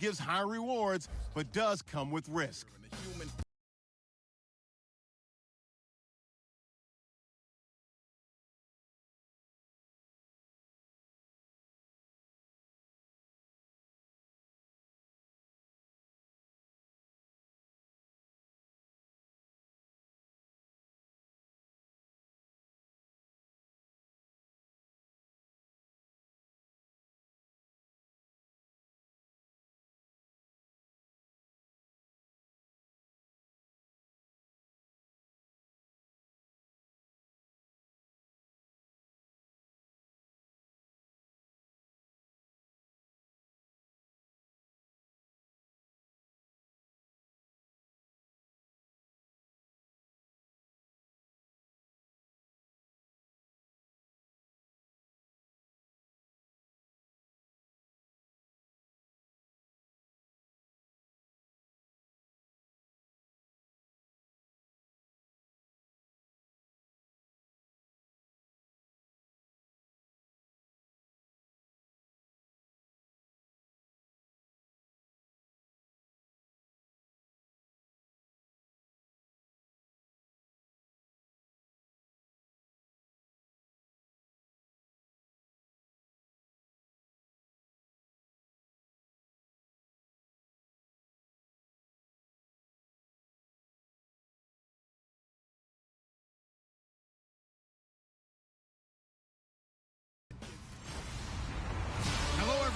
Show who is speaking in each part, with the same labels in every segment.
Speaker 1: gives high rewards, but does come with risk.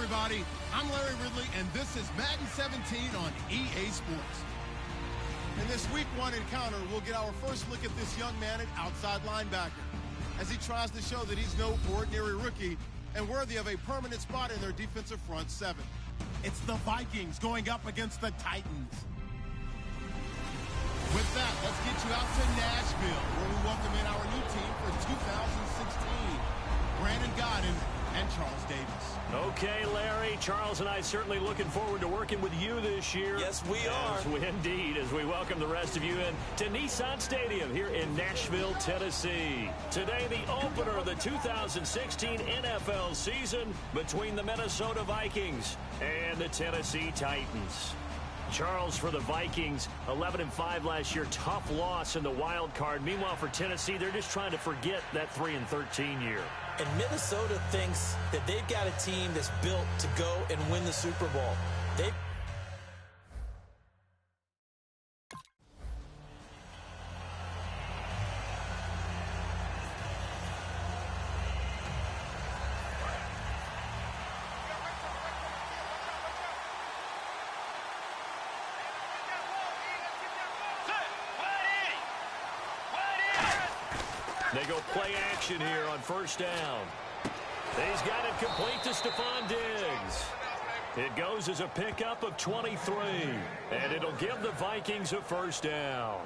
Speaker 1: Everybody, I'm Larry Ridley, and this is Madden 17 on EA Sports. In this Week 1 encounter, we'll get our first look at this young man at outside linebacker as he tries to show that he's no ordinary rookie and worthy of a permanent spot in their defensive front seven. It's the Vikings going up against the Titans. With that, let's get you out to Nashville, where we welcome in our new team for 2016. Brandon Godden and Charles Davis.
Speaker 2: Okay, Larry, Charles and I certainly looking forward to working with you this year.
Speaker 3: Yes, we are.
Speaker 2: Indeed, as we welcome the rest of you in to Nissan Stadium here in Nashville, Tennessee. Today, the opener of the 2016 NFL season between the Minnesota Vikings and the Tennessee Titans. Charles, for the Vikings, 11-5 last year, tough loss in the wild card. Meanwhile, for Tennessee, they're just trying to forget that 3-13 year.
Speaker 3: And Minnesota thinks that they've got a team that's built to go and win the Super Bowl.
Speaker 2: They go play action here on first down. He's got it complete to Stephon Diggs. It goes as a pickup of 23, and it'll give the Vikings a first down.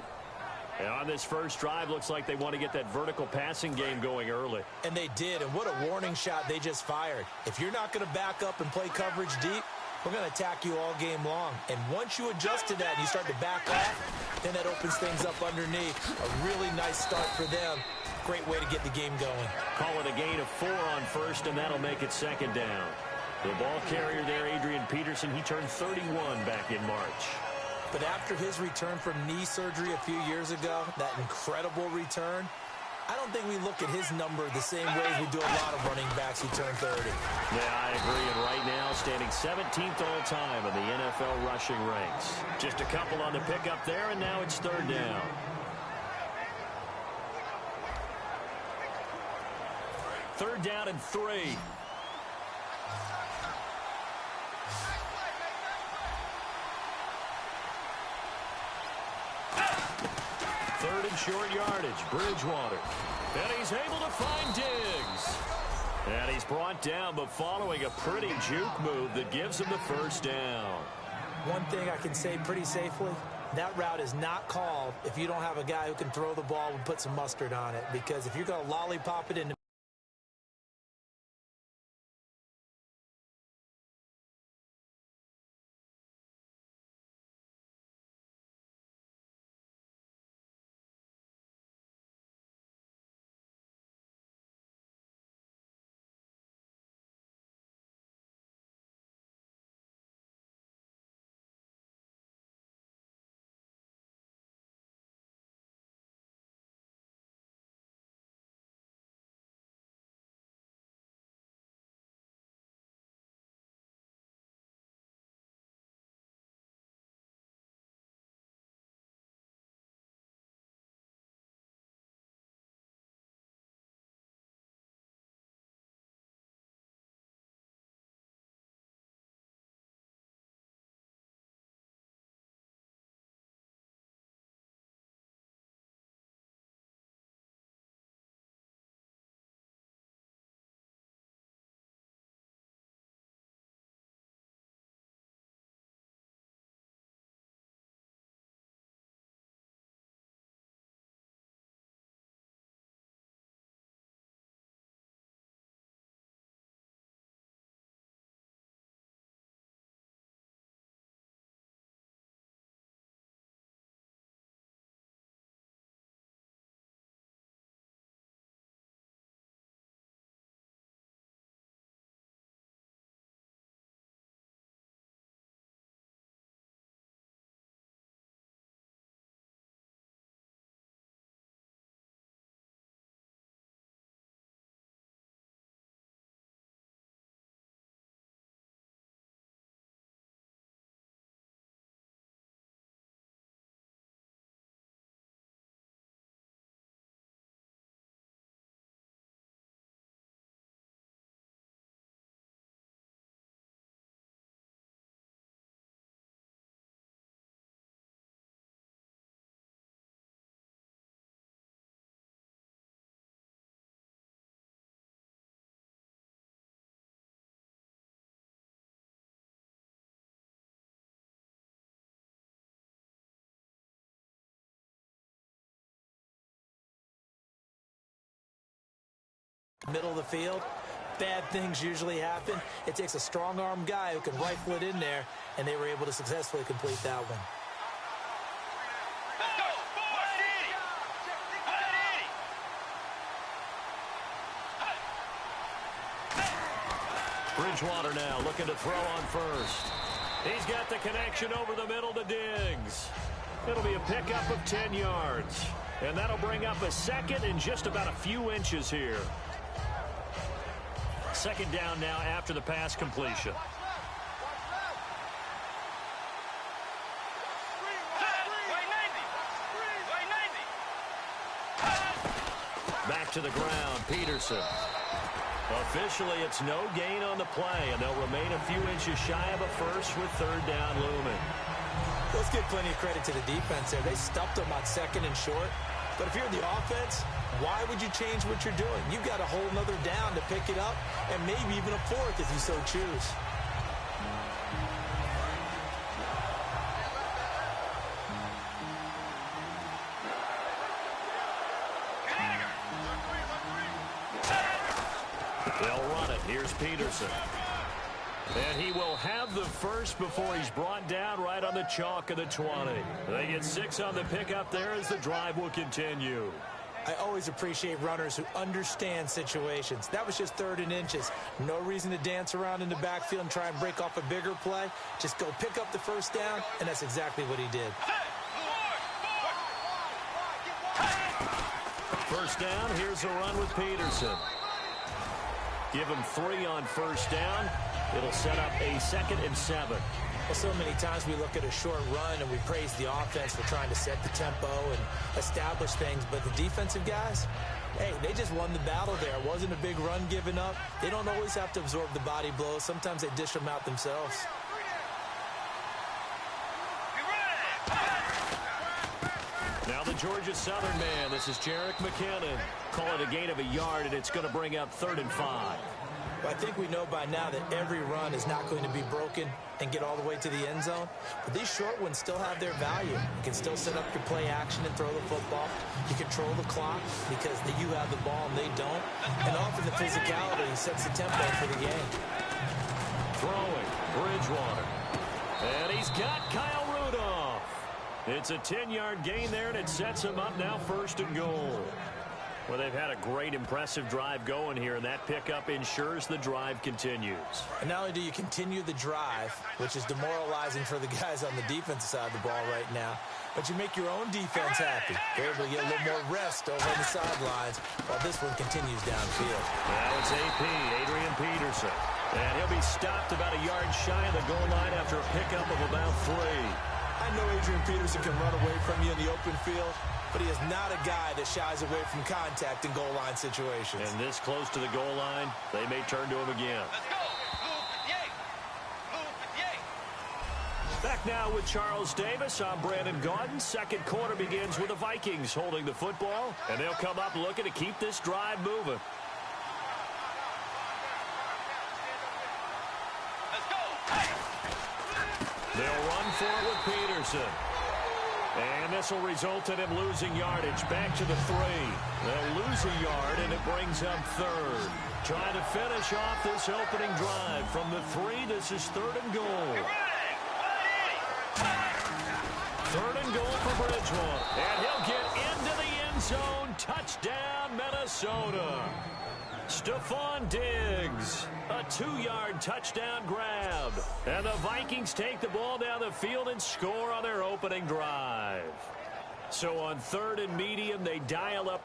Speaker 2: And on this first drive, looks like they want to get that vertical passing game going early.
Speaker 3: And they did, and what a warning shot they just fired. If you're not going to back up and play coverage deep, we're going to attack you all game long. And once you adjust to that and you start to back off, then that opens things up underneath. A really nice start for them. Great way to get the game going.
Speaker 2: Call it a gain of 4 on first, and that'll make it second down. The ball carrier there, Adrian Peterson, he turned 31 back in March.
Speaker 3: But after his return from knee surgery a few years ago, that incredible return, I don't think we look at his number the same way as we do a lot of running backs who turn 30.
Speaker 2: Yeah, I agree. And right now, standing 17th all time in the NFL rushing ranks. Just a couple on the pickup there, and now it's third down. Third down and 3. Third and short yardage, Bridgewater. And he's able to find Diggs. And he's brought down, but following a pretty juke move that gives him the first down.
Speaker 3: One thing I can say pretty safely, that route is not called if you don't have a guy who can throw the ball and put some mustard on it. Because if you're going to lollipop it into middle of the field, bad things usually happen. It takes a strong-arm guy who can rifle it in there, and they were able to successfully complete that one.
Speaker 2: Bridgewater now looking to throw on first. He's got the connection over the middle to Diggs. It'll be a pickup of 10 yards. And that'll bring up a second in just about a few inches here. Second down now after the pass completion. Back to the ground, Peterson. Officially, it's no gain on the play, and they'll remain a few inches shy of a first with third down looming.
Speaker 3: Let's give plenty of credit to the defense there. They stuffed them on second and short. But if you're the offense, why would you change what you're doing? You've got a whole nother down to pick it up, and maybe even a fourth if you so choose.
Speaker 2: They'll run it. Here's Peterson. And he will have the first before he's brought down right on the chalk of the 20. They get 6 on the pickup there as the drive will continue.
Speaker 3: I always appreciate runners who understand situations. That was just third and inches. No reason to dance around in the backfield and try and break off a bigger play. Just go pick up the first down, and that's exactly what he did.
Speaker 2: First down, here's a run with Peterson. Give him 3 on first down. It'll set up a 2nd and 7.
Speaker 3: Well, so many times we look at a short run and we praise the offense for trying to set the tempo and establish things, but the defensive guys, hey, they just won the battle there. It wasn't a big run given up. They don't always have to absorb the body blows. Sometimes they dish them out themselves.
Speaker 2: Now the Georgia Southern man. This is Jerick McKinnon. Call it a gain of a yard, and it's going to bring up 3rd and 5.
Speaker 3: Well, I think we know by now that every run is not going to be broken and get all the way to the end zone. But these short ones still have their value. You can still set up your play action and throw the football. You control the clock because you have the ball and they don't. And often the physicality sets the tempo for the game.
Speaker 2: Throwing, Bridgewater. And he's got Kyle Rudolph. It's a 10-yard gain there, and it sets him up now 1st and goal. Well, they've had a great, impressive drive going here, and that pickup ensures the drive continues.
Speaker 3: And not only do you continue the drive, which is demoralizing for the guys on the defensive side of the ball right now, but you make your own defense happy. They're able to get a little more rest over on the sidelines while this one continues downfield.
Speaker 2: Now it's AP, Adrian Peterson. And he'll be stopped about a yard shy of the goal line after a pickup of about 3.
Speaker 3: I know Adrian Peterson can run away from you in the open field, but he is not a guy that shies away from contact in goal line situations.
Speaker 2: And this close to the goal line, they may turn to him again.
Speaker 4: Let's go. Move 58.
Speaker 2: Back now with Charles Davis. I'm Brandon Gaudin. Second quarter begins with the Vikings holding the football, and they'll come up looking to keep this drive moving.
Speaker 4: Let's go.
Speaker 2: They'll run for it with Peterson. And this will result in him losing yardage. Back to the 3. They'll lose a yard, and it brings up 3rd. Trying to finish off this opening drive. From the 3, this is 3rd and goal. 3rd and goal for Bridgewater. And he'll get into the end zone. Touchdown, Minnesota. Stephon Diggs, a 2-yard touchdown grab. And the Vikings take the ball down the field and score on their opening drive. So on 3rd and medium, they dial up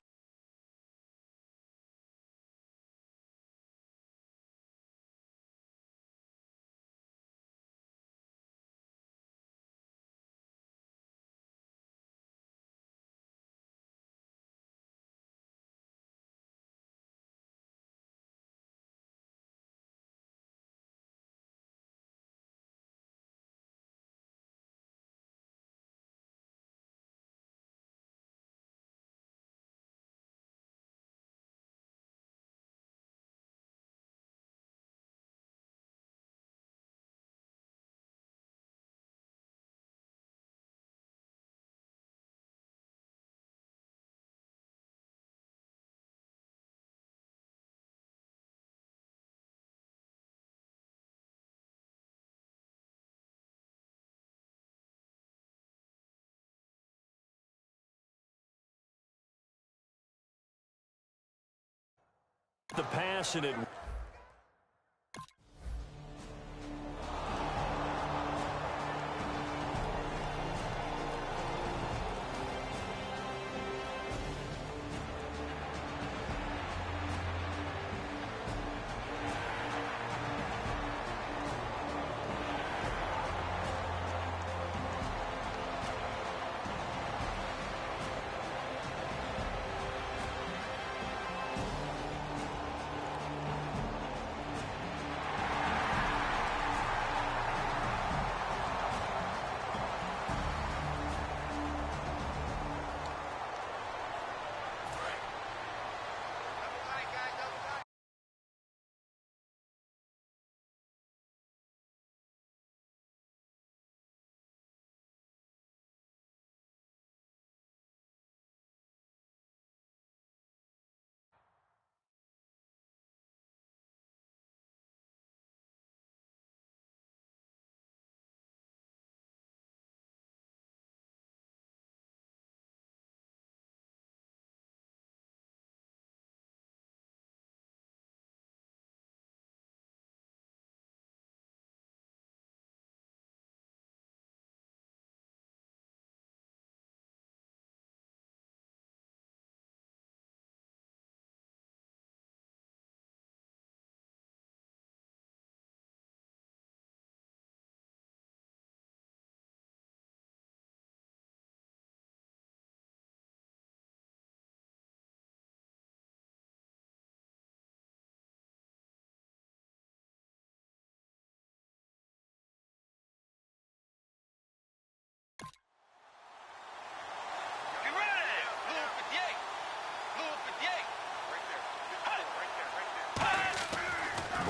Speaker 2: The pass, and it...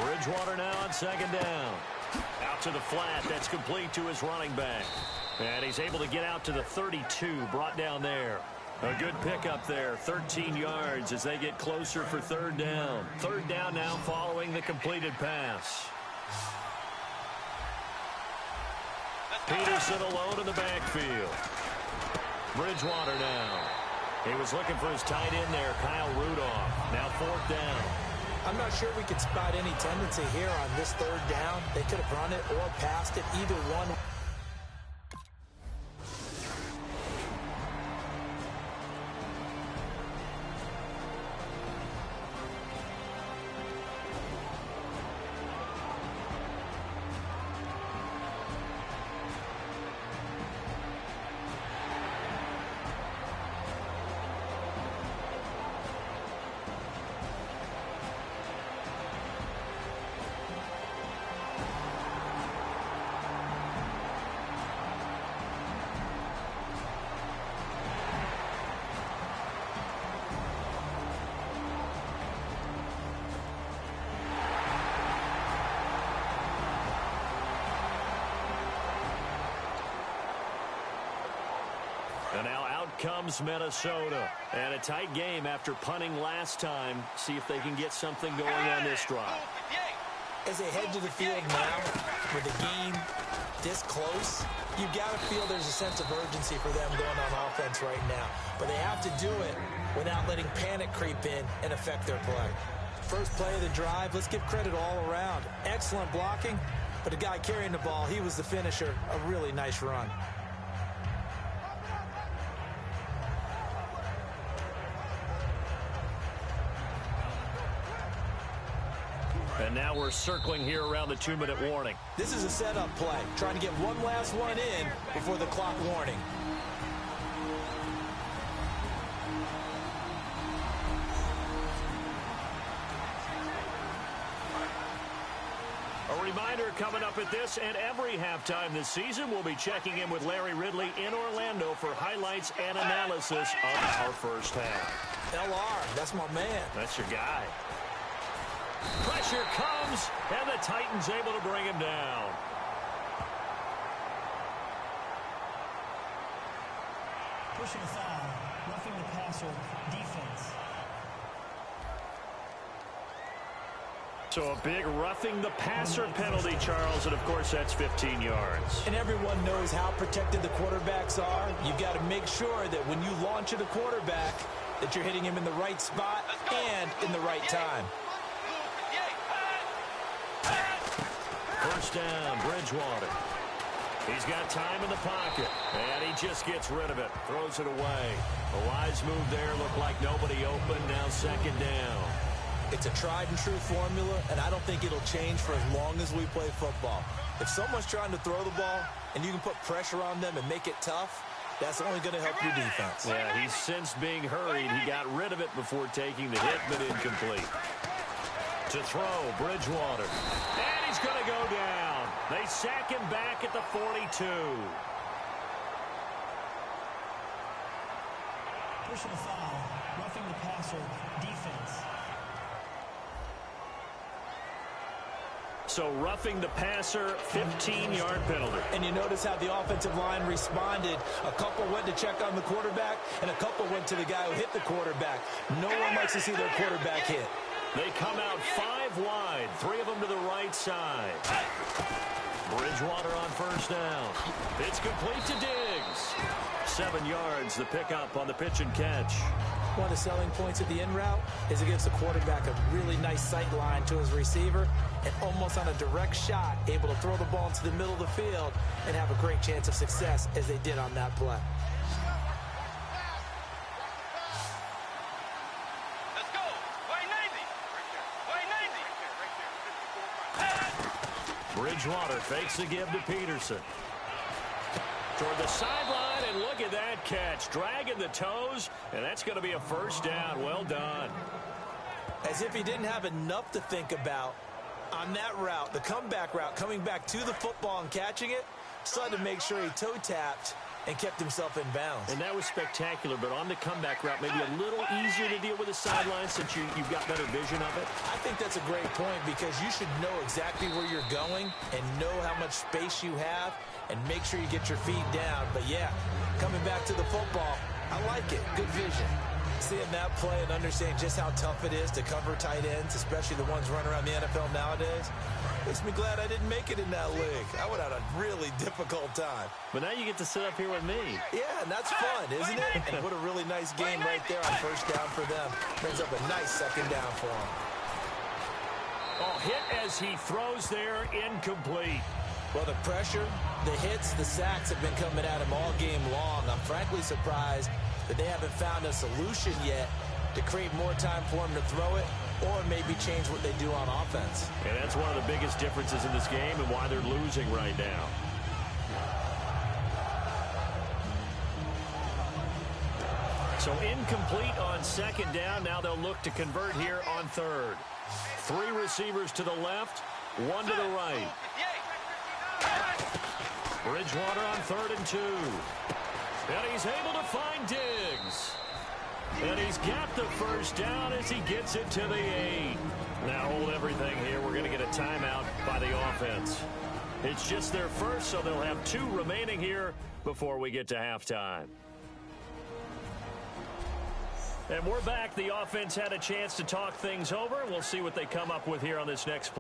Speaker 2: Bridgewater now on second down. Out to the flat. That's complete to his running back. And he's able to get out to the 32, brought down there. A good pickup there, 13 yards as they get closer for third down. Third down now following the completed pass. Peterson alone in the backfield. Bridgewater now. He was looking for his tight end there, Kyle Rudolph. Now fourth down.
Speaker 3: I'm not sure we could spot any tendency here on this third down. They could have run it or passed it, either one.
Speaker 2: And now out comes Minnesota. And a tight game after punting last time. See if they can get something going on this drive.
Speaker 3: As they head to the field now, with the game this close, you've got to feel there's a sense of urgency for them going on offense right now. But they have to do it without letting panic creep in and affect their play. First play of the drive, let's give credit all around. Excellent blocking, but the guy carrying the ball, he was the finisher. A really nice run.
Speaker 2: And now we're circling here around the 2-minute warning.
Speaker 3: This is a setup play, trying to get one last one in before the clock warning.
Speaker 2: A reminder coming up at this and every halftime this season, we'll be checking in with Larry Ridley in Orlando for highlights and analysis of our first half.
Speaker 3: LR, that's my man.
Speaker 2: That's your guy. Pressure comes, and the Titans able to bring him down.
Speaker 5: Pushing a foul, roughing the passer, defense.
Speaker 2: So a big roughing the passer penalty, Charles, and of course that's 15 yards.
Speaker 3: And everyone knows how protected the quarterbacks are. You've got to make sure that when you launch at a quarterback, that you're hitting him in the right spot and in the right time.
Speaker 2: First down, Bridgewater. He's got time in the pocket, and he just gets rid of it, throws it away. A wise move there, looked like nobody open, now second down.
Speaker 3: It's a tried-and-true formula, and I don't think it'll change for as long as we play football. If someone's trying to throw the ball, and you can put pressure on them and make it tough, that's only going to help your defense.
Speaker 2: Yeah, he's since being hurried. He got rid of it before taking the hit, but incomplete. To throw, Bridgewater. And he's going to go down. They sack him back at the 42.
Speaker 5: Personal foul, roughing the passer, defense.
Speaker 2: So roughing the passer, 15-yard penalty.
Speaker 3: And you notice how the offensive line responded. A couple went to check on the quarterback, and a couple went to the guy who hit the quarterback. No one likes to see their quarterback hit.
Speaker 2: They come out 5 wide, 3 of them to the right side. Bridgewater on first down. It's complete to Diggs. 7 yards, the pickup on the pitch and catch.
Speaker 3: One of the selling points of the in route is it gives the quarterback a really nice sight line to his receiver, and almost on a direct shot, able to throw the ball into the middle of the field and have a great chance of success as they did on that play.
Speaker 4: Let's go. Wayne Navy.
Speaker 2: Bridgewater fakes the give to Peterson. Toward the sideline, and look at that catch. Dragging the toes, and that's going to be a first down. Well done.
Speaker 3: As if he didn't have enough to think about on that route, the comeback route, coming back to the football and catching it, decided to make sure he toe-tapped and kept himself in bounds.
Speaker 2: And that was spectacular, but on the comeback route, maybe a little easier to deal with the sideline since you've got better vision of it.
Speaker 3: I think that's a great point because you should know exactly where you're going and know how much space you have and make sure you get your feet down. But, yeah, coming back to the football, I like it. Good vision. Seeing that play and understanding just how tough it is to cover tight ends, especially the ones running around the NFL nowadays, makes me glad I didn't make it in that league. I would have had a really difficult time.
Speaker 2: But now you get to sit up here with me.
Speaker 3: Yeah, and that's fun, isn't it? And what a really nice game right there on first down for them. Brings up a nice second down for them.
Speaker 2: Oh, hit as he throws there, incomplete.
Speaker 3: Well, the pressure, the hits, the sacks have been coming at him all game long. I'm frankly surprised that they haven't found a solution yet to create more time for him to throw it or maybe change what they do on offense.
Speaker 2: And that's one of the biggest differences in this game and why they're losing right now. So incomplete on second down. Now they'll look to convert here on third. 3 receivers to the left, 1 to the right. Bridgewater on 3rd and 2. And he's able to find Diggs. And he's got the first down as he gets it to the 8. Now hold everything here. We're going to get a timeout by the offense. It's just their first, so they'll have 2 remaining here before we get to halftime. And we're back. The offense had a chance to talk things over. We'll see what they come up with here on this next play.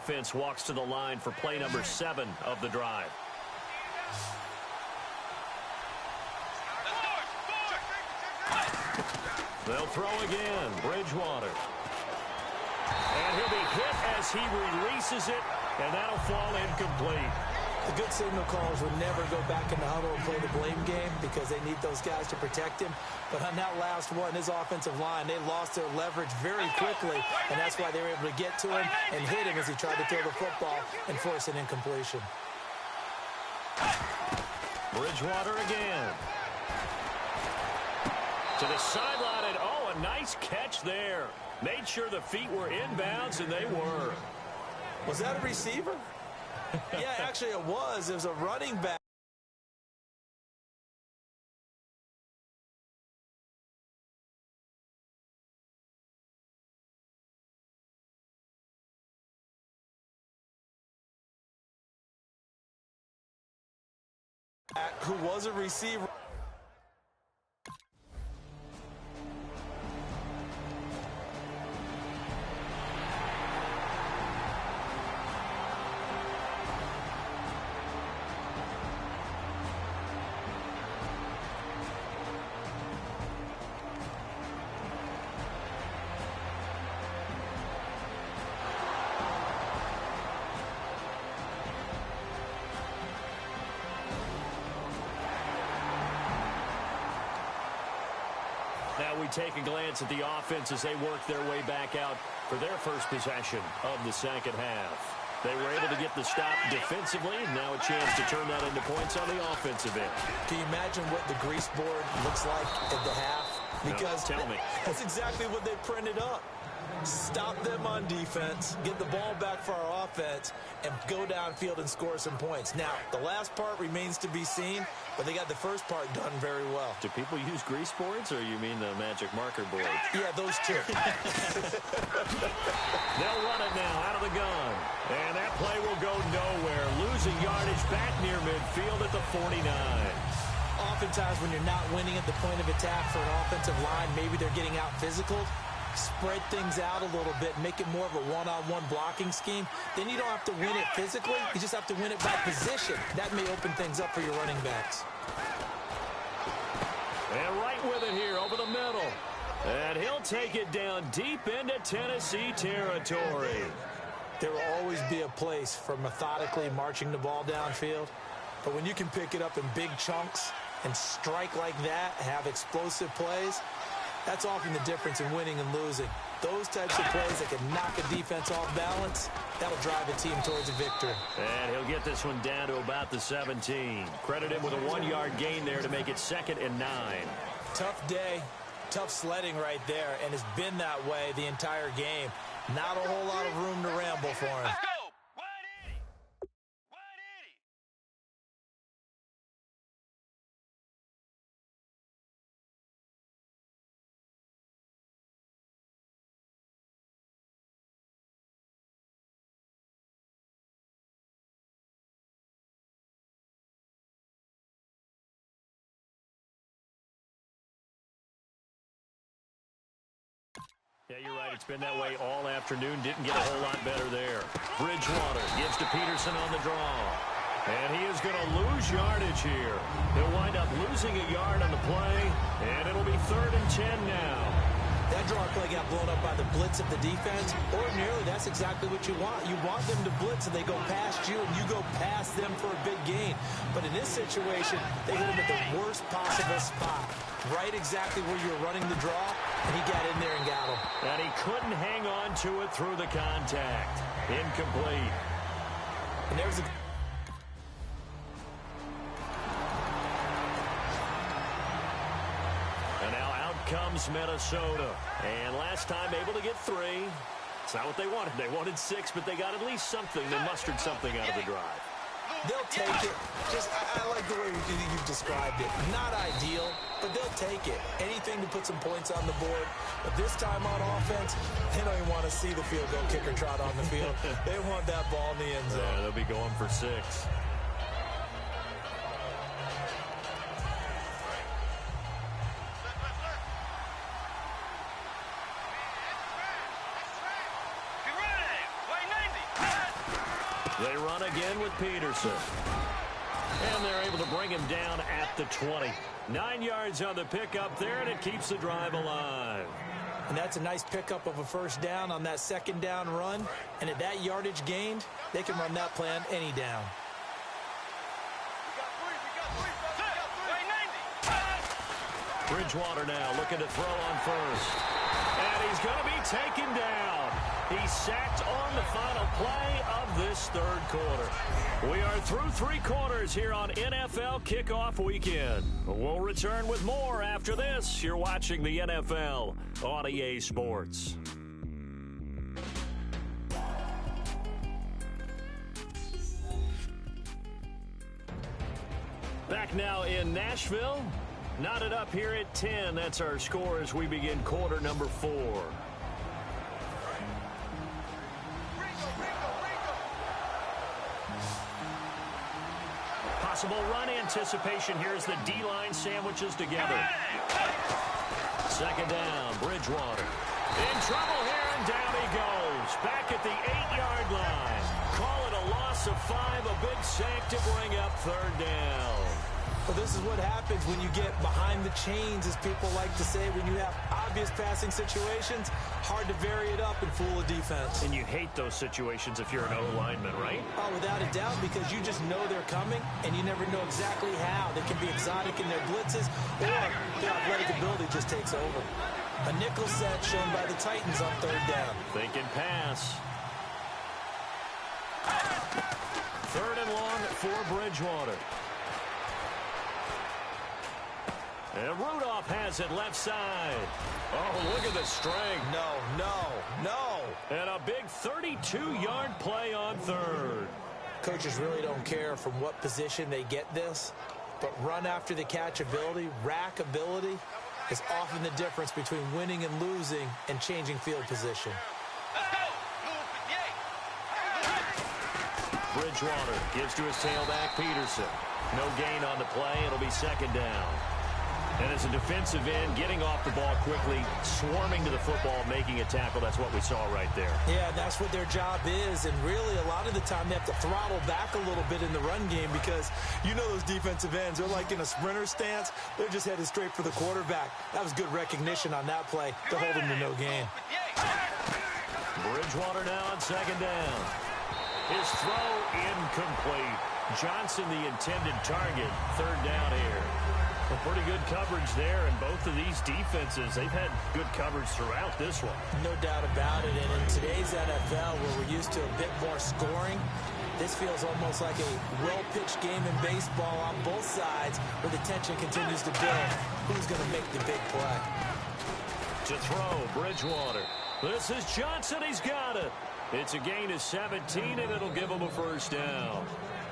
Speaker 2: offense walks to the line for play number 7 of the drive. They'll throw again. Bridgewater. And he'll be hit as he releases it, and that'll fall incomplete.
Speaker 3: The good signal callers would never go back in the huddle and play the blame game because they need those guys to protect him. But on that last one, his offensive line, they lost their leverage very quickly, and that's why they were able to get to him and hit him as he tried to throw the football and force an incompletion.
Speaker 2: Bridgewater again. To the sideline, and oh, a nice catch there. Made sure the feet were inbounds, and they were.
Speaker 3: Was that a receiver? Yeah, actually it was. It was a running back. Who was a receiver.
Speaker 2: Now we take a glance at the offense as they work their way back out for their first possession of the second half. They were able to get the stop defensively, and now a chance to turn that into points on the offensive end.
Speaker 3: Can you imagine what the grease board looks like at the half? Because
Speaker 2: no, tell me.
Speaker 3: That's exactly what they printed up. Stop them on defense, get the ball back for our offense, and go downfield and score some points. Now, the last part remains to be seen, but they got the first part done very well.
Speaker 2: Do people use grease boards, or you mean the magic marker board?
Speaker 3: Yeah, those two.
Speaker 2: They'll run it now out of the gun. And that play will go nowhere. Losing yardage back near midfield at the 49.
Speaker 3: Oftentimes when you're not winning at the point of attack for an offensive line, maybe they're getting out physical. Spread things out a little bit, make it more of a one-on-one blocking scheme. Then you don't have to win it physically. You just have to win it by position. That may open things up for your running backs.
Speaker 2: And right with it here over the middle. And he'll take it down deep into Tennessee territory.
Speaker 3: There will always be a place for methodically marching the ball downfield. But when you can pick it up in big chunks and strike like that, have explosive plays, that's often the difference in winning and losing. Those types of plays that can knock a defense off balance, that'll drive a team towards a victory.
Speaker 2: And he'll get this one down to about the 17. Credit him with a 1-yard gain there to make it 2nd and 9.
Speaker 3: Tough day, tough sledding right there, and it's been that way the entire game. Not a whole lot of room to ramble for him.
Speaker 4: Let's go!
Speaker 2: Yeah, you're right. It's been that way all afternoon. Didn't get a whole lot better there. Bridgewater gives to Peterson on the draw. And he is going to lose yardage here. He'll wind up losing a yard on the play, and it'll be 3rd and 10 now.
Speaker 3: That draw play got blown up by the blitz of the defense. Ordinarily, that's exactly what you want. You want them to blitz, and they go past you, and you go past them for a big gain. But in this situation, they hit him at the worst possible spot. Right exactly where you were running the draw, and he got in there and got him.
Speaker 2: And he couldn't hang on to it through the contact. Incomplete.
Speaker 3: And there's a...
Speaker 2: And now out comes Minnesota. And last time able to get 3. It's not what they wanted. They wanted 6, but they got at least something. They mustered something out of the drive.
Speaker 3: They'll take it. Just, I like the way you've described it. Not ideal, but they'll take it. Anything to put some points on the board. But this time on offense, they don't even want to see the field goal kicker trot on the field. They want that ball in the end zone.
Speaker 2: Yeah, they'll be going for 6. They run again with Peterson. And they're able to bring him down at the 20. 9 yards on the pickup there, and it keeps the drive alive.
Speaker 3: And that's a nice pickup of a first down on that second down run. And at that yardage gained, they can run that play on any down.
Speaker 2: Bridgewater now looking to throw on first. And he's going to be taken down. He's sacked on the final play of this third quarter. We are through 3 quarters here on NFL Kickoff Weekend. We'll return with more after this. You're watching the NFL on EA Sports. Back now in Nashville. Knotted up here at 10. That's our score as we begin quarter number 4. Possible run anticipation here as the D-line sandwiches together. Second down, Bridgewater. In trouble here, and down he goes. Back at the 8-yard line. Call it a loss of 5, a big sack to bring up third down.
Speaker 3: Well, this is what happens when you get behind the chains, as people like to say. When you have obvious passing situations, hard to vary it up and fool a defense.
Speaker 2: And you hate those situations if you're an O-lineman, right?
Speaker 3: Oh, without a doubt, because you just know they're coming, and you never know exactly how. They can be exotic in their blitzes, or their athletic ability just takes over. A nickel set shown by the Titans on third down.
Speaker 2: Thinking pass. Third and long for Bridgewater. And Rudolph has it left side. Oh, look at the strength.
Speaker 3: No.
Speaker 2: And a big 32-yard play on third.
Speaker 3: Coaches really don't care from what position they get this, but run after the catch ability, rack ability, is often the difference between winning and losing and changing field position.
Speaker 2: Bridgewater gives to his tailback, Peterson. No gain on the play. It'll be second down. And as a defensive end, getting off the ball quickly, swarming to the football, making a tackle, that's what we saw right there.
Speaker 3: Yeah, that's what their job is, and really a lot of the time they have to throttle back a little bit in the run game because you know those defensive ends, they're like in a sprinter stance. They're just headed straight for the quarterback. That was good recognition on that play to hold him to no gain.
Speaker 2: Bridgewater now on second down. His throw incomplete. Johnson the intended target. Third down here. Well, pretty good coverage there, and both of these defenses, they've had good coverage throughout this one.
Speaker 3: No doubt about it, and in today's NFL, where we're used to a bit more scoring, this feels almost like a well-pitched game in baseball on both sides, where the tension continues to build. Who's going to make the big play?
Speaker 2: To throw, Bridgewater. This is Johnson. He's got it. It's a gain of 17, and it'll give him a first down.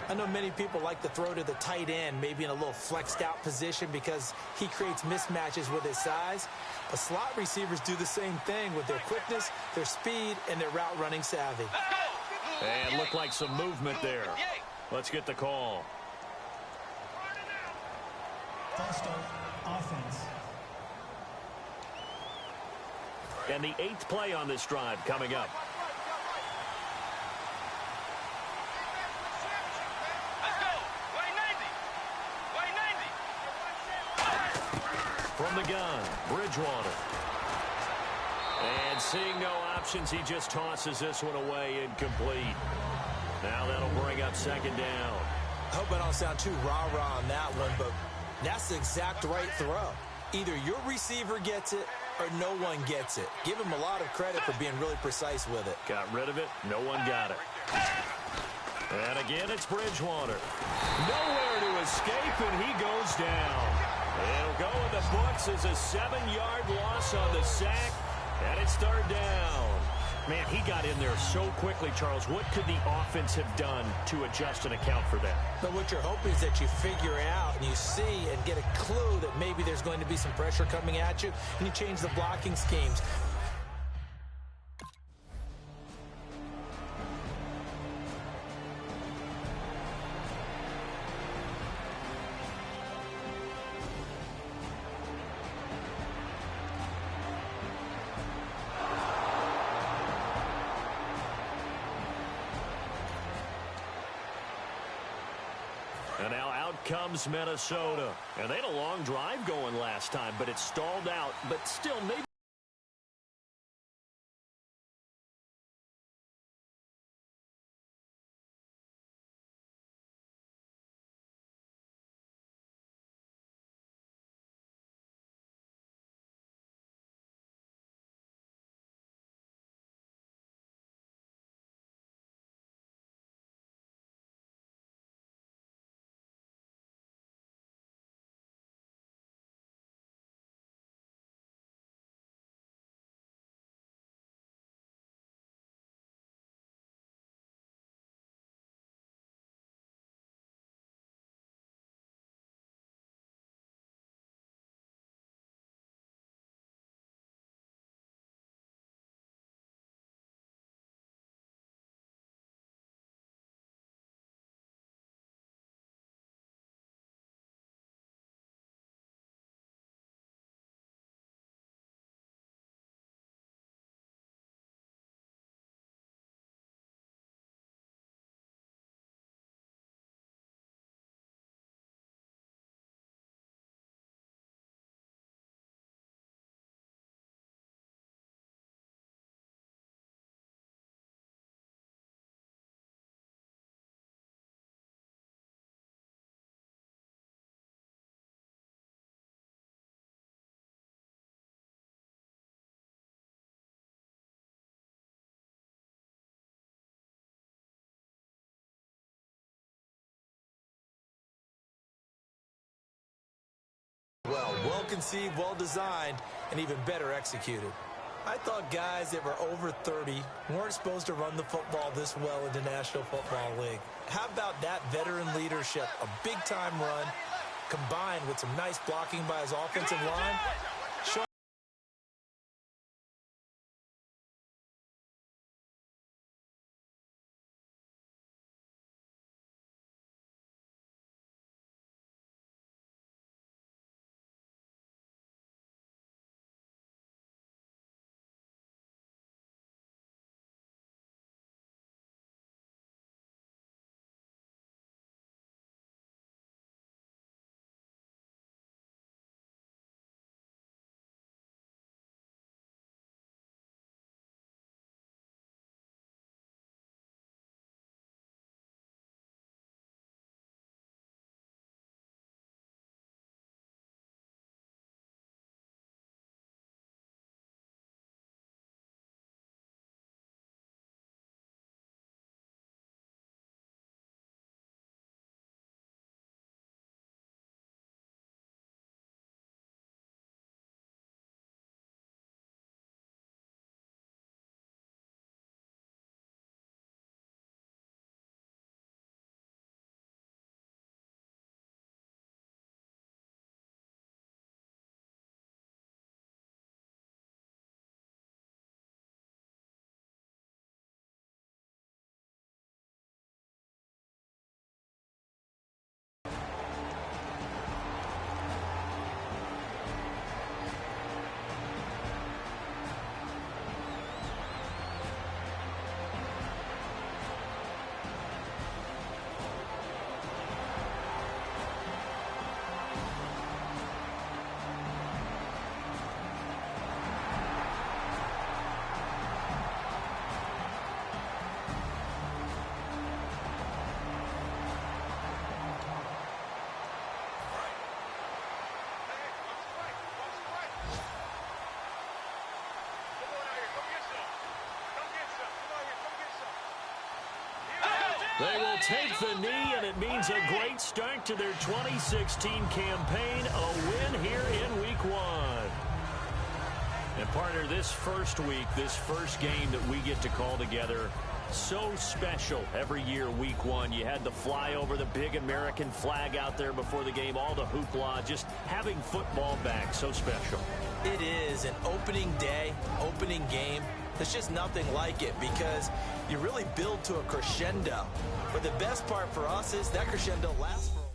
Speaker 3: I know many people like to throw to the tight end, maybe in a little flexed out position because he creates mismatches with his size. But slot receivers do the same thing with their quickness, their speed, and their route running savvy.
Speaker 2: And looked like some movement there. Let's get the call.
Speaker 5: False start, offense.
Speaker 2: And the 8th play on this drive coming up. From the gun, Bridgewater. And seeing no options, he just tosses this one away, incomplete. Now that'll bring up second down.
Speaker 3: I hope I don't sound too rah-rah on that one, but that's the exact right throw. Either your receiver gets it or no one gets it. Give him a lot of credit for being really precise with it.
Speaker 2: Got rid of it. No one got it. And again, it's Bridgewater. Nowhere to escape, and he goes down. It'll go in the books as a 7-yard loss on the sack, and it's third down. Man, he got in there so quickly, Charles. What could the offense have done to adjust and account for that?
Speaker 3: But what you're hoping is that you figure out and you see and get a clue that maybe there's going to be some pressure coming at you, and you change the blocking schemes.
Speaker 2: comes Minnesota. And they had a long drive going last time, but it stalled out. But still, maybe.
Speaker 3: Well conceived, well designed, and even better executed. I thought guys that were over 30 weren't supposed to run the football this well in the National Football League. How about that veteran leadership, a big-time run, combined with some nice blocking by his offensive line?
Speaker 2: They will take the knee, and it means a great start to their 2016 campaign, a win here in Week 1. And, partner, this first week, this first game that we get to call together, so special every year, Week 1. You had the flyover, the big American flag out there before the game, all the hoopla, just having football back, so special.
Speaker 3: It is an opening day, opening game. There's just nothing like it because you really build to a crescendo. But the best part for us is that crescendo lasts for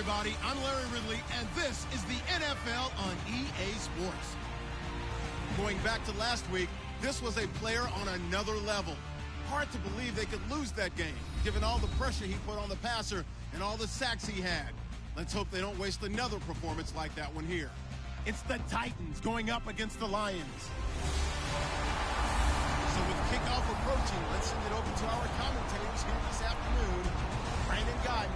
Speaker 1: everybody. I'm Larry Ridley, and this is the NFL on EA Sports. Going back to last week, this was a player on another level. Hard to believe they could lose that game, given all the pressure he put on the passer and all the sacks he had. Let's hope they don't waste another performance like that one here. It's the Titans going up against the Lions. So with kickoff approaching, let's send it over to our commentators here this afternoon, Brandon Godden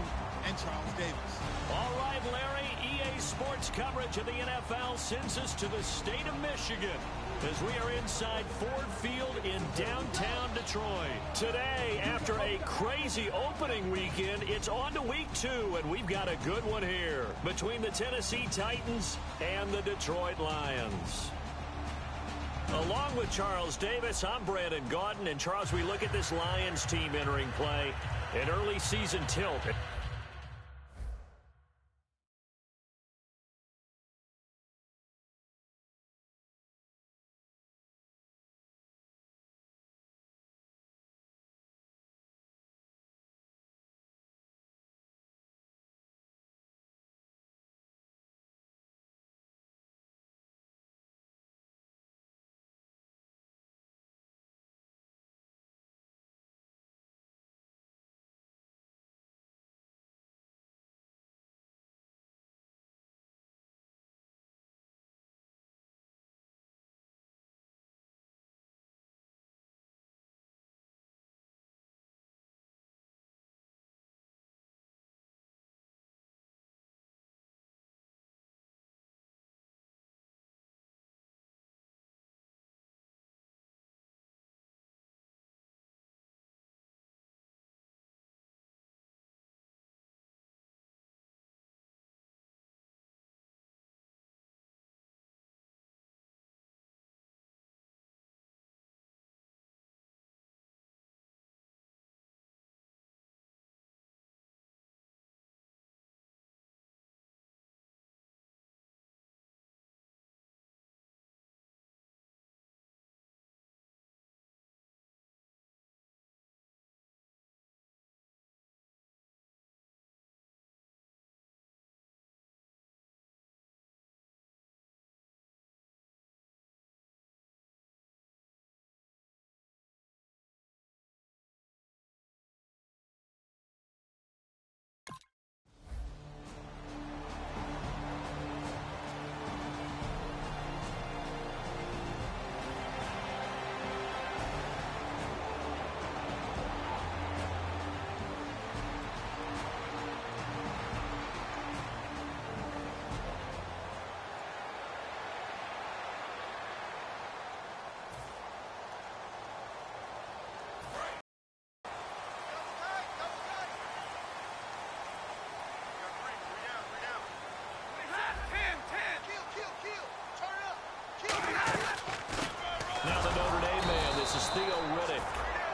Speaker 1: and Charles Davis.
Speaker 2: All right, Larry, EA Sports coverage of the NFL sends us to the state of Michigan as we are inside Ford Field in downtown Detroit. Today, after a crazy opening weekend, it's on to week 2, and we've got a good one here between the Tennessee Titans and the Detroit Lions. Along with Charles Davis, I'm Brandon Gaudin. And Charles, we look at this Lions team entering play, an early season tilt.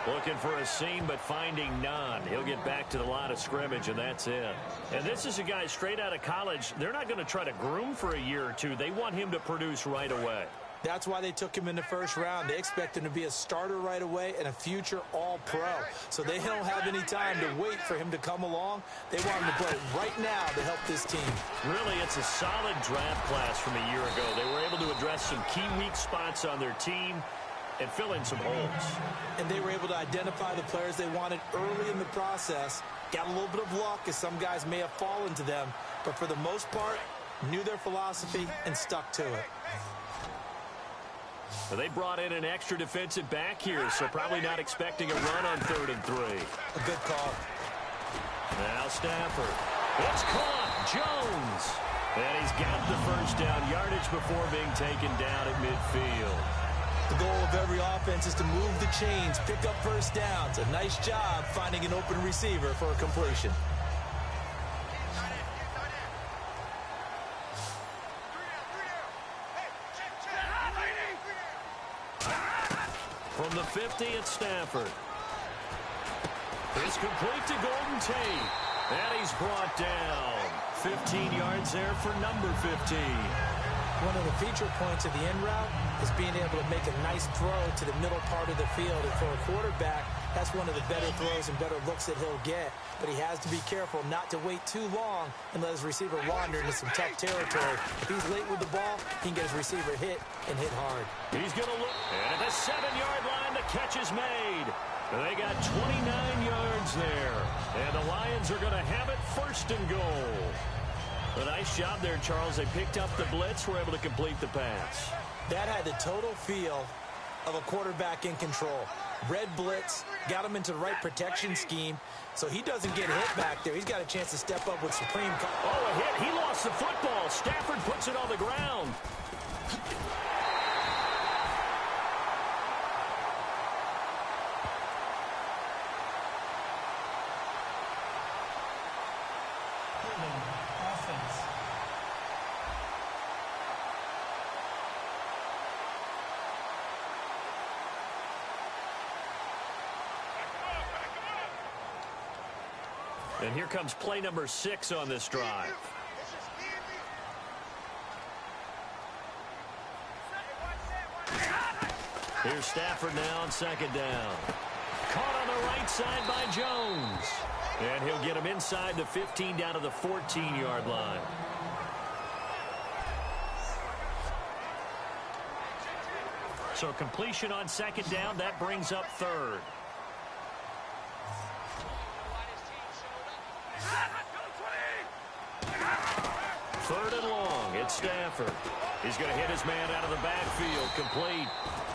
Speaker 2: Looking for a seam, but finding none. He'll get back to the line of scrimmage, and that's it. And this is a guy straight out of college. They're not going to try to groom for a year or two. They want him to produce right away.
Speaker 3: That's why they took him in the first round. They expect him to be a starter right away and a future all-pro. So they don't have any time to wait for him to come along. They want him to play right now to help this team.
Speaker 2: Really, it's a solid draft class from a year ago. They were able to address some key weak spots on their team and fill in some holes.
Speaker 3: And they were able to identify the players they wanted early in the process. Got a little bit of luck, as some guys may have fallen to them, but for the most part, knew their philosophy and stuck to it.
Speaker 2: Well, they brought in an extra defensive back here, so probably not expecting a run on 3rd and 3.
Speaker 3: A good call.
Speaker 2: Now Stafford. It's caught. Jones. And he's got the first down yardage before being taken down at midfield.
Speaker 3: The goal of every offense is to move the chains, pick up first downs. A nice job finding an open receiver for a completion.
Speaker 2: From the 50, it's Stafford. It's complete to Golden Tate. And he's brought down. 15 yards there for number 15.
Speaker 3: One of the feature points of the end route is being able to make a nice throw to the middle part of the field. And for a quarterback, that's one of the better throws and better looks that he'll get. But he has to be careful not to wait too long and let his receiver wander into some tough territory. If he's late with the ball, he can get his receiver hit and hit hard.
Speaker 2: He's going to look at the 7-yard line. The catch is made. They got 29 yards there. And the Lions are going to have it first and goal. A nice job there, Charles. They picked up the blitz, were able to complete the pass.
Speaker 3: That had the total feel of a quarterback in control. Red blitz, got him into the right protection scheme, so he doesn't get hit back there. He's got a chance to step up with supreme.
Speaker 2: Oh, a hit. He lost the football. Stafford puts it on the ground. And here comes play number 6 on this drive. Here's Stafford now on second down. Caught on the right side by Jones. And he'll get him inside the 15 down to the 14-yard line. So completion on second down. That brings up third. Third and long. It's Stafford. He's going to hit his man out of the backfield. Complete.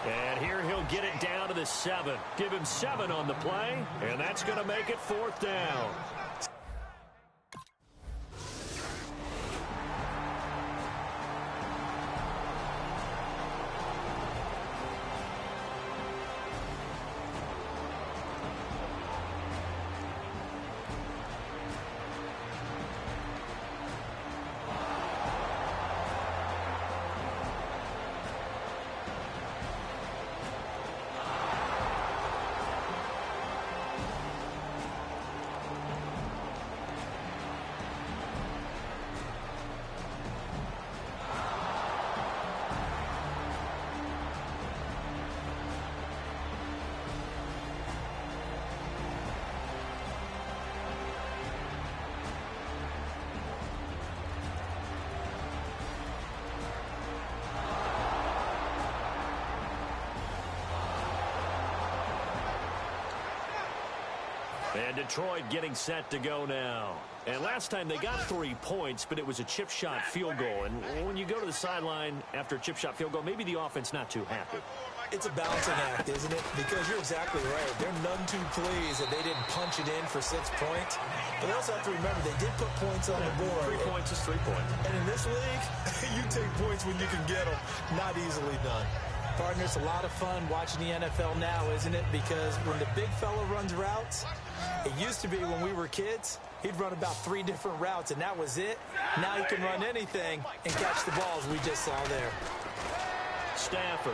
Speaker 2: And here he'll get it down to the 7. Give him 7 on the play. And that's going to make it fourth down. And Detroit getting set to go now. And last time they got 3 points, but it was a chip shot field goal. And when you go to the sideline after a chip shot field goal, maybe the offense not too happy.
Speaker 3: It's a balancing act, isn't it? Because you're exactly right. They're none too pleased that they didn't punch it in for 6 points. But they also have to remember they did put points on the board.
Speaker 2: 3 points is 3 points.
Speaker 3: And in this league, you take points when you can get them. Not easily done. Partner, it's a lot of fun watching the NFL now, isn't it? Because when the big fella runs routes, it used to be when we were kids, he'd run about 3 different routes, and that was it. Now he can run anything and catch the balls we just saw there.
Speaker 2: Stafford.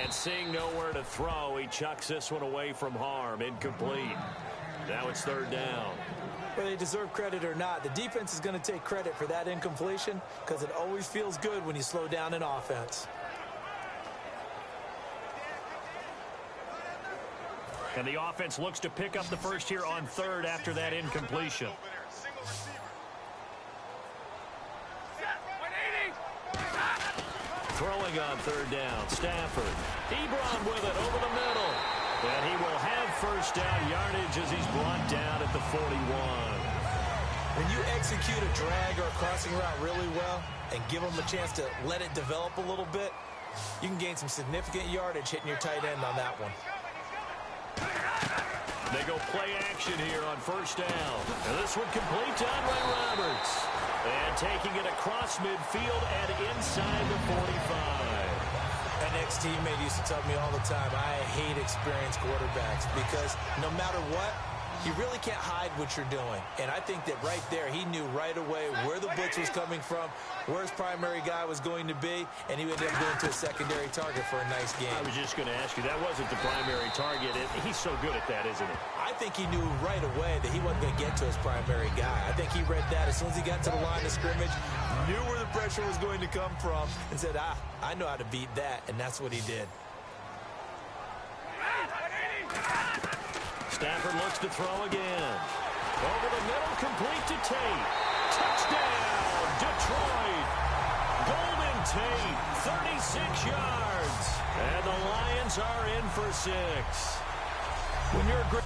Speaker 2: And seeing nowhere to throw, he chucks this one away from harm. Incomplete. Now it's third down.
Speaker 3: Whether they deserve credit or not, the defense is going to take credit for that incompletion because it always feels good when you slow down an offense.
Speaker 2: And the offense looks to pick up the first here on third after that incompletion. Throwing on third down, Stafford. Ebron with it over the middle. And he will have first down yardage as he's brought down at the 41.
Speaker 3: When you execute a drag or a crossing route really well and give them a chance to let it develop a little bit, you can gain some significant yardage hitting your tight end on that one.
Speaker 2: They go play action here on first down. And this one complete to Andre Roberts. And taking it across midfield and inside the 45.
Speaker 3: An ex-teammate used to tell me all the time, I hate experienced quarterbacks because no matter what, you really can't hide what you're doing. And I think that right there, he knew right away where the blitz was coming from, where his primary guy was going to be, and he ended up going to a secondary target for a nice game.
Speaker 2: I was just going to ask you, that wasn't the primary target. He's so good at that, isn't he?
Speaker 3: I think he knew right away that he wasn't going to get to his primary guy. I think he read that as soon as he got to the line of scrimmage, knew where the pressure was going to come from, and said, I know how to beat that, and that's what he did.
Speaker 2: Stafford looks to throw again. Over the middle, complete to Tate. Touchdown, Detroit. Golden Tate, 36 yards. And the Lions are in for 6. When you're a great...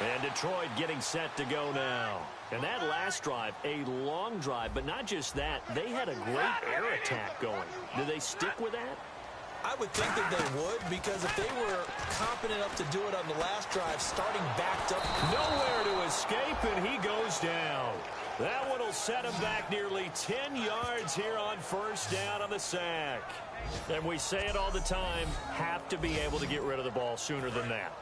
Speaker 2: And Detroit getting set to go now. And that last drive, a long drive, but not just that. They had a great air attack going. Do they stick with that?
Speaker 3: I would think that they would, because if they were confident enough to do it on the last drive, starting backed up.
Speaker 2: Nowhere to escape, and he goes down. That one will set him back nearly 10 yards here on first down on the sack. And we say it all the time, have to be able to get rid of the ball sooner than that.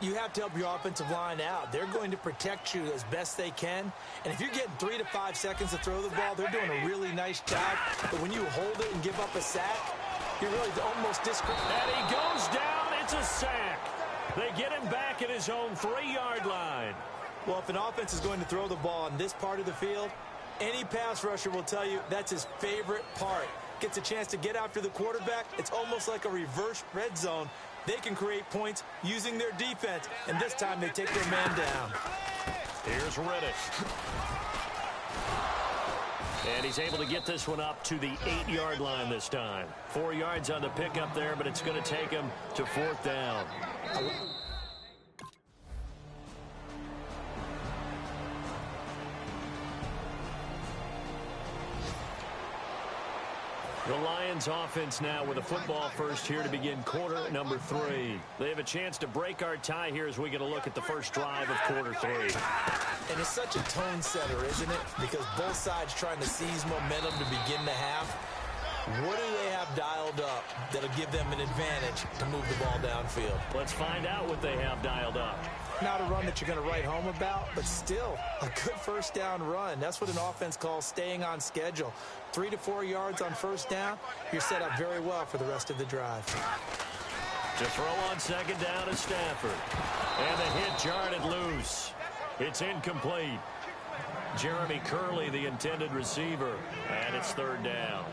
Speaker 3: You have to help your offensive line out. They're going to protect you as best they can. And if you're getting 3 to 5 seconds to throw the ball, they're doing a really nice job. But when you hold it and give up a sack, you're really almost disconnected.
Speaker 2: And he goes down. It's a sack. They get him back at his own 3-yard line.
Speaker 3: Well, if an offense is going to throw the ball on this part of the field, any pass rusher will tell you that's his favorite part. Gets a chance to get after the quarterback. It's almost like a reverse red zone. They can create points using their defense, and this time they take their man down.
Speaker 2: Here's Riddick. And he's able to get this one up to the 8-yard line this time. 4 yards on the pickup there, but it's going to take him to 4th down. The Lions offense now with a football first here to begin quarter number 3. They have a chance to break our tie here as we get a look at the first drive of quarter 3.
Speaker 3: And it's such a tone setter, isn't it? Because both sides trying to seize momentum to begin the half. What do they have dialed up that'll give them an advantage to move the ball downfield?
Speaker 2: Let's find out what they have dialed up.
Speaker 3: Not a run that you're going to write home about, but still a good first down run. That's what an offense calls staying on schedule. 3 to 4 yards on first down, you're set up very well for the rest of the drive.
Speaker 2: To throw on second down is Stafford. And the hit jarred loose. It's incomplete. Jeremy Curley, the intended receiver. And it's 3rd down.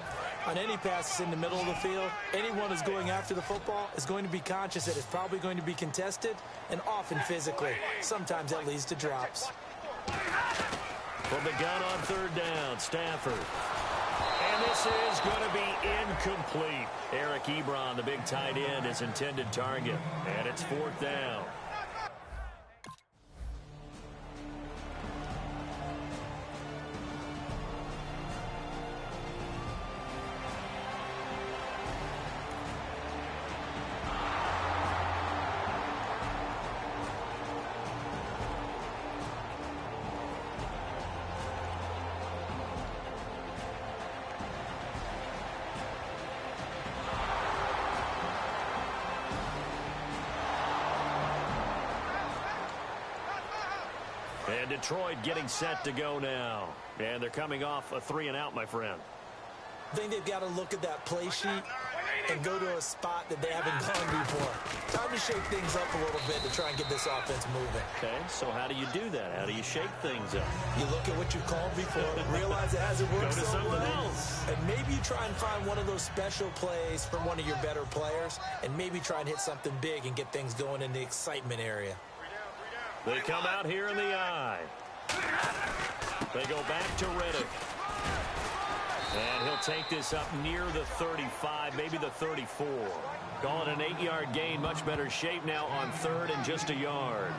Speaker 3: On any passes in the middle of the field, anyone who's going after the football is going to be conscious that it's probably going to be contested and often physically. Sometimes that leads to drops.
Speaker 2: From the gun on 3rd down, Stafford. And this is going to be incomplete. Eric Ebron, the big tight end, is intended target. And it's 4th down. And Detroit getting set to go now. And they're coming off a 3-and-out, my friend.
Speaker 3: I think they've got to look at that play sheet and go to a spot that they haven't gone before. Time to shake things up a little bit to try and get this offense moving.
Speaker 2: Okay, so how do you do that? How do you shake things up?
Speaker 3: You look at what you've called before, realize it hasn't worked
Speaker 2: Go to
Speaker 3: so
Speaker 2: something
Speaker 3: well,
Speaker 2: else.
Speaker 3: and maybe you try and find one of those special plays from one of your better players, and maybe try and hit something big and get things going in the excitement area.
Speaker 2: They come out here in the eye. They go back to Riddick. And he'll take this up near the 35, maybe the 34. Call it an 8-yard gain. Much better shape now on 3rd and just a yard.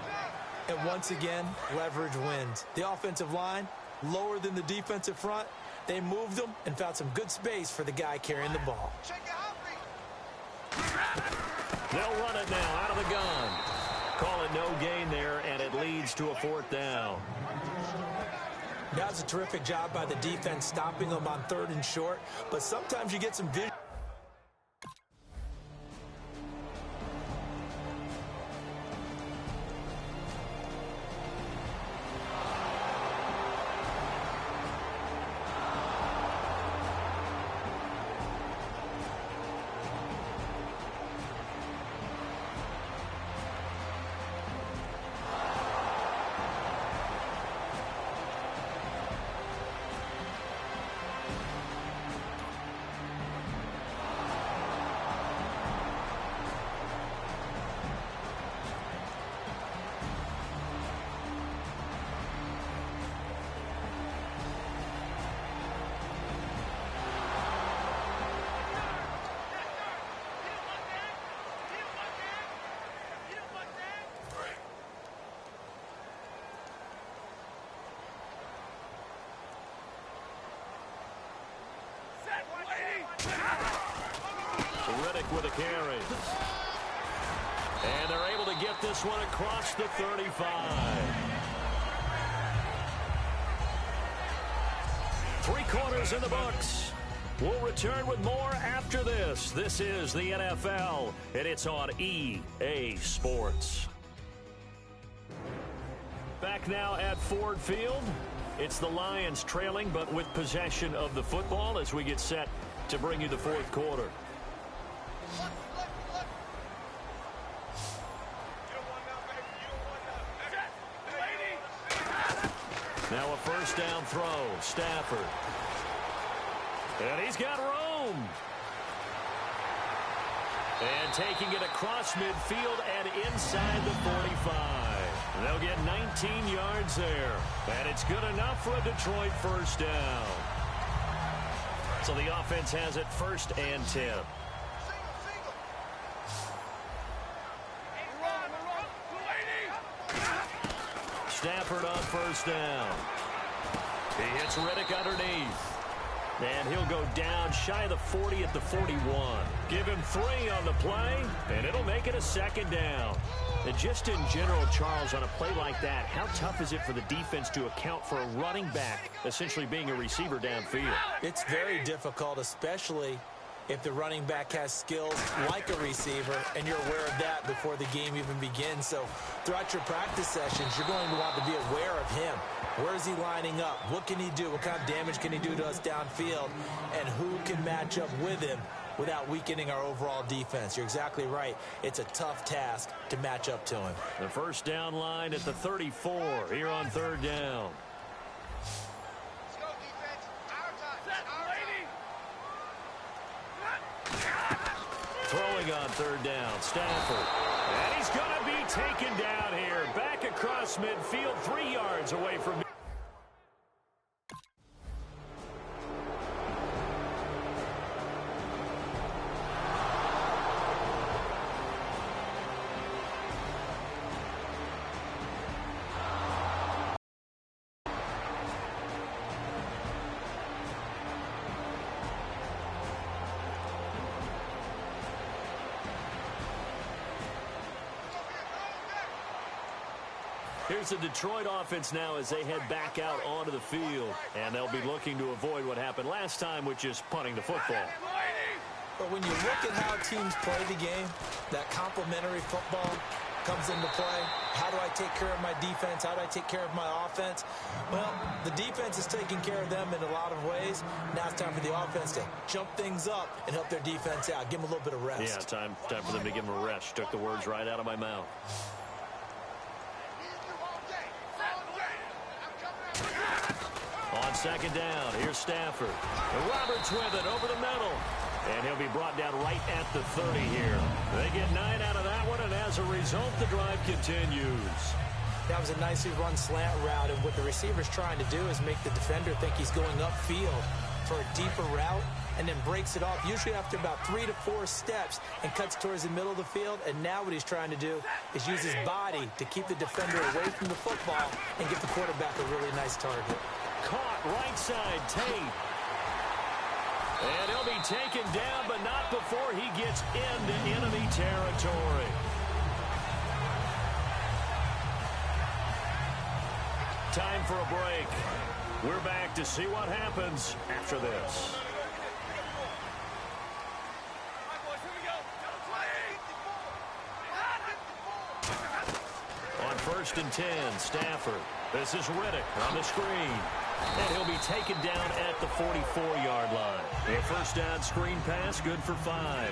Speaker 3: And once again, leverage wins. The offensive line, lower than the defensive front. They moved them and found some good space for the guy carrying the ball.
Speaker 2: They'll run it now out of the gun. Call it no gain there, and it leads to a 4th down.
Speaker 3: That was a terrific job by the defense stopping them on 3rd and short, but sometimes you get some vision.
Speaker 2: With a carry. And they're able to get this one across the 35. 3 quarters in the books. We'll return with more after this. This is the NFL, and it's on EA Sports. Back now at Ford Field. It's the Lions trailing, but with possession of the football as we get set to bring you the 4th quarter. Now a 1st down throw. Stafford. And he's got room. And taking it across midfield and inside the 45. They'll get 19 yards there. And it's good enough for a Detroit 1st down. So the offense has it 1st and 10. Stafford on 1st down. He hits Riddick underneath. And he'll go down shy of the 40 at the 41. Give him 3 on the play, and it'll make it a 2nd down. And just in general, Charles, on a play like that, how tough is it for the defense to account for a running back essentially being a receiver downfield?
Speaker 3: It's very difficult, especially if the running back has skills like a receiver, and you're aware of that before the game even begins. So throughout your practice sessions, you're going to want to be aware of him. Where is he lining up? What can he do? What kind of damage can he do to us downfield? And who can match up with him without weakening our overall defense? You're exactly right. It's a tough task to match up to him.
Speaker 2: The 1st down line at the 34 here on 3rd down. Throwing on 3rd down, Stafford. And he's going to be taken down here. Back across midfield, 3 yards away from me. Here's the Detroit offense now as they head back out onto the field. And they'll be looking to avoid what happened last time, which is punting the football.
Speaker 3: But when you look at how teams play the game, that complementary football comes into play. How do I take care of my defense? How do I take care of my offense? Well, the defense is taking care of them in a lot of ways. Now it's time for the offense to jump things up and help their defense out. Give them a little bit of rest.
Speaker 2: Yeah, time for them to give them a rest. Took the words right out of my mouth. On 2nd down, here's Stafford. And Roberts with it over the middle. And he'll be brought down right at the 30 here. They get 9 out of that one, and as a result, the drive continues.
Speaker 3: That was a nicely run slant route, and what the receiver's trying to do is make the defender think he's going upfield for a deeper route, and then breaks it off, usually after about 3 to 4 steps, and cuts towards the middle of the field. And now what he's trying to do is use his body to keep the defender away from the football and give the quarterback a really nice target.
Speaker 2: Caught right side, Tate. And he'll be taken down, but not before he gets into enemy territory. Time for a break. We're back to see what happens after this. On 1st and 10, Stafford. This is Riddick on the screen. And he'll be taken down at the 44-yard line. A first down screen pass, good for 5.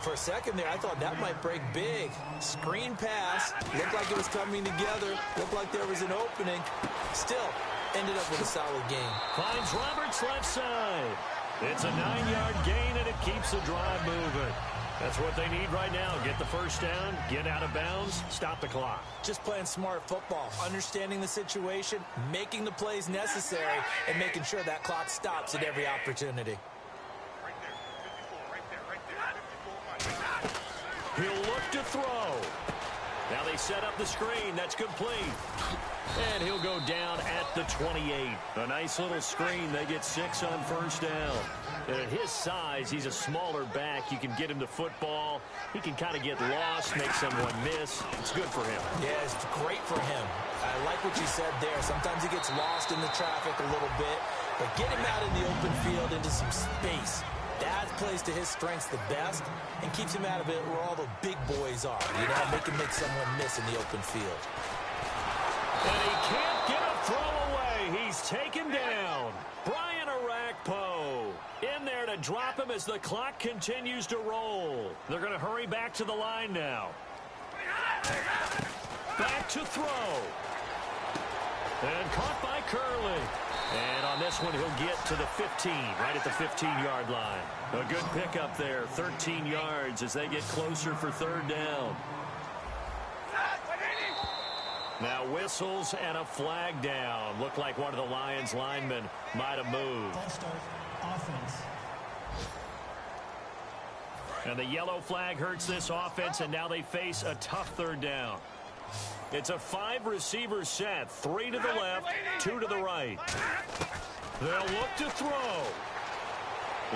Speaker 3: For a second there, I thought that might break big. Screen pass. Looked like it was coming together. Looked like there was an opening. Still, ended up with a solid gain.
Speaker 2: Finds Roberts left side. It's a 9-yard gain, and it keeps the drive moving. That's what they need right now. Get the first down, get out of bounds, stop the clock.
Speaker 3: Just playing smart football, understanding the situation, making the plays necessary, and making sure that clock stops at every opportunity.
Speaker 2: He'll look to throw. Now they set up the screen. That's complete. And he'll go down at the 28. A nice little screen. They get 6 on first down. At his size, he's a smaller back. You can get him to football. He can kind of get lost, make someone miss. It's good for him.
Speaker 3: Yeah, it's great for him. I like what you said there. Sometimes he gets lost in the traffic a little bit. But get him out in the open field into some space. That plays to his strengths the best and keeps him out of it where all the big boys are. You know, make him make someone miss in the open field.
Speaker 2: And he can't get a throw away. He's taken down. Brian Arakpo in there to drop him as the clock continues to roll. They're going to hurry back to the line now. Back to throw. And caught by Curley. And on this one, he'll get to the 15, right at the 15-yard line. A good pickup there, 13 yards as they get closer for 3rd down. Now whistles and a flag down. Looked like one of the Lions linemen might have moved.
Speaker 5: False start, offense.
Speaker 2: And the yellow flag hurts this offense, and now they face a tough 3rd down. It's a 5-receiver set, 3 to the left, 2 to the right. They'll look to throw.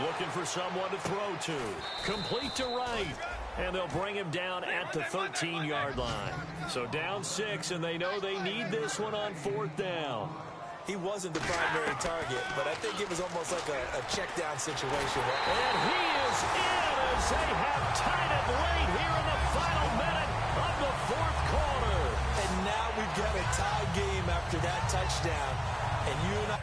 Speaker 2: Looking for someone to throw to. Complete to right. And they'll bring him down at the 13-yard line. So down 6, and they know they need this one on 4th down.
Speaker 3: He wasn't the primary target, but I think it was almost like a check-down situation.
Speaker 2: And he is in as they have tied it late here in the final minute of the 4th quarter.
Speaker 3: And now we've got a tie game after that touchdown. And you and I...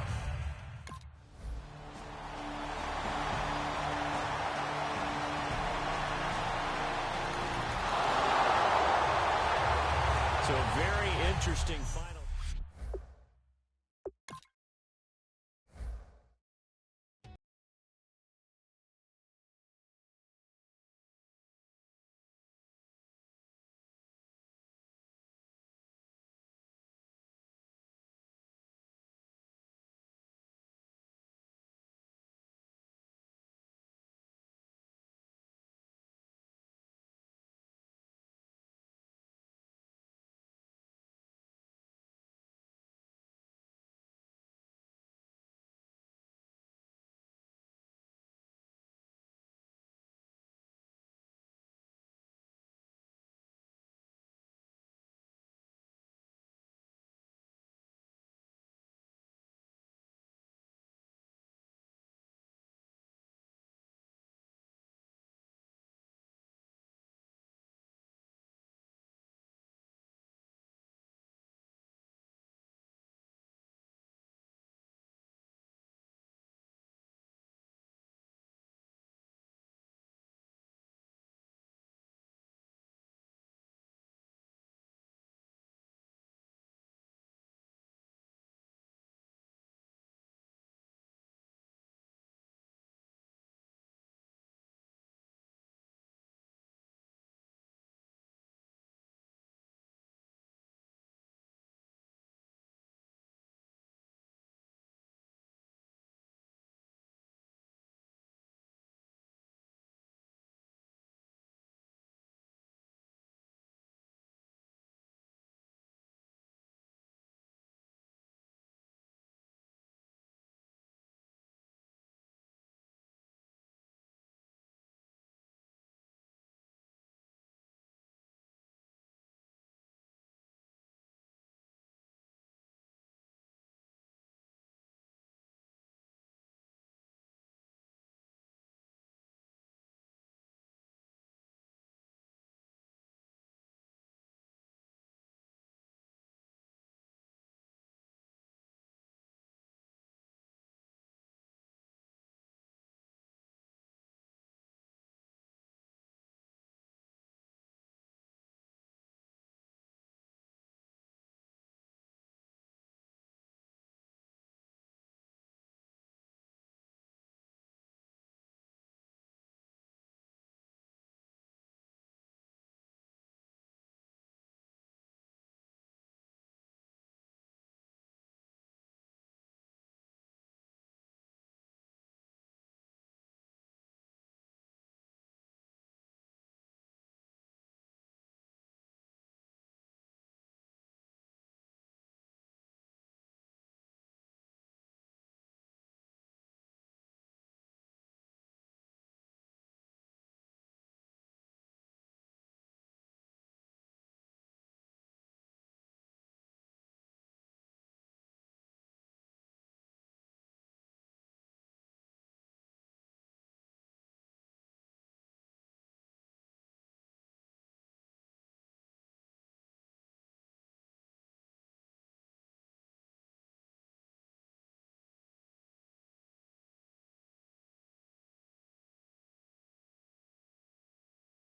Speaker 2: So a very interesting final.